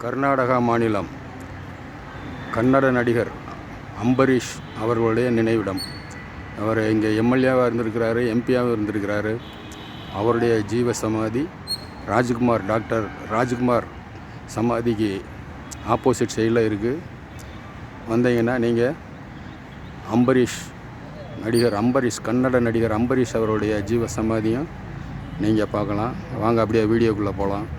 கர்நாடகா மாநிலம் கன்னட நடிகர் அம்பரீஷ் அவர்களுடைய நினைவிடம். அவர் இங்கே எம்எல்ஏவாக இருந்திருக்கிறாரு, எம்பியாகவும் இருந்திருக்கிறாரு. அவருடைய ஜீவ சமாதி டாக்டர் ராஜ்குமார் சமாதிக்கு ஆப்போசிட் சைடில் இருக்குது. வந்தீங்கன்னா நீங்கள் கன்னட நடிகர் அம்பரீஷ் அவருடைய ஜீவ சமாதியும் நீங்கள் பார்க்கலாம். வாங்க அப்படியே வீடியோக்குள்ளே போகலாம்.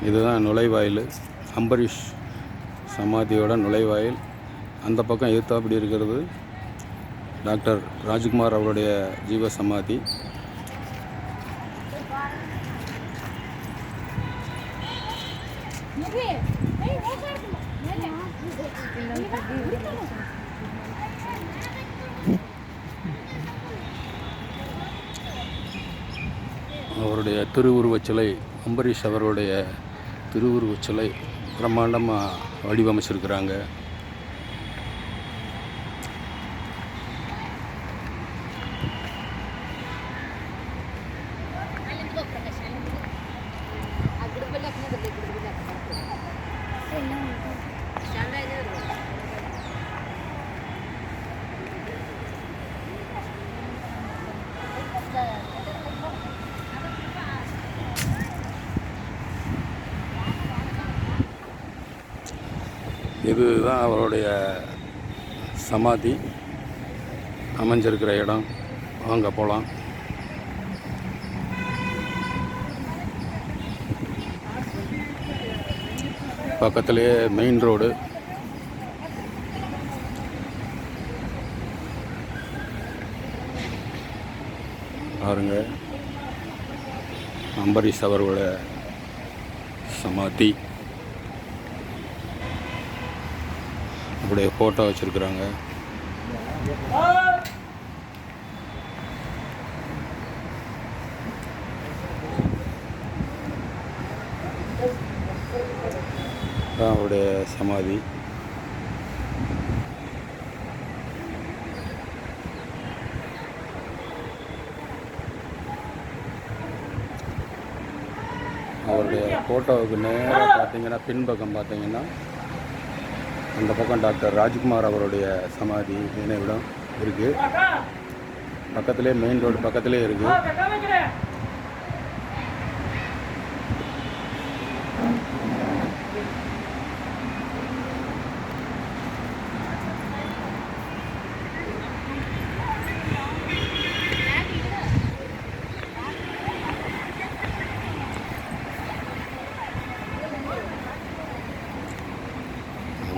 இதுதான் நுழைவாயில், அம்பரீஷ் சமாதியோட நுழைவாயில். அந்த பக்கம் எதிர்த்தாப்படி இருக்கிறது டாக்டர் ராஜ்குமார் அவருடைய ஜீவ சமாதி. அவருடைய திருவுருவச் சிலை, அம்பரீஷ் அவருடைய திருவுருவச் சிலை பிரம்மாண்டமாக வடிவமைச்சிருக்கிறாங்க. இதுதான் அவருடைய சமாதி அமைஞ்சிருக்கிற இடம். வாங்க போகலாம். பக்கத்துலேயே மெயின் ரோடு. பாருங்க, அம்பரீஷ் அவர்களோட சமாதி. அப்படியே ஃபோட்டோ வச்சுருக்குறாங்க. அவருடைய சமாதி. அவருடைய ஃபோட்டோவுக்கு நேராக பார்த்தீங்கன்னா, பின்பக்கம் பார்த்தீங்கன்னா அந்த பக்கம் டாக்டர் ராஜ்குமார் அவருடைய சமாதி நினைவிடம் இருக்குது. பக்கத்திலே மெயின் ரோடு பக்கத்திலே இருக்குது.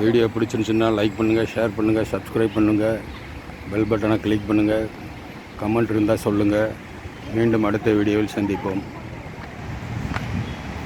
வீடியோ பிடிச்சிருந்துச்சுன்னா லைக் பண்ணுங்கள், ஷேர் பண்ணுங்கள், சப்ஸ்கிரைப் பண்ணுங்கள், பெல் பட்டனை கிளிக் பண்ணுங்கள். கமெண்ட் இருந்தால் சொல்லுங்கள். மீண்டும் அடுத்த வீடியோவில் சந்திப்போம்.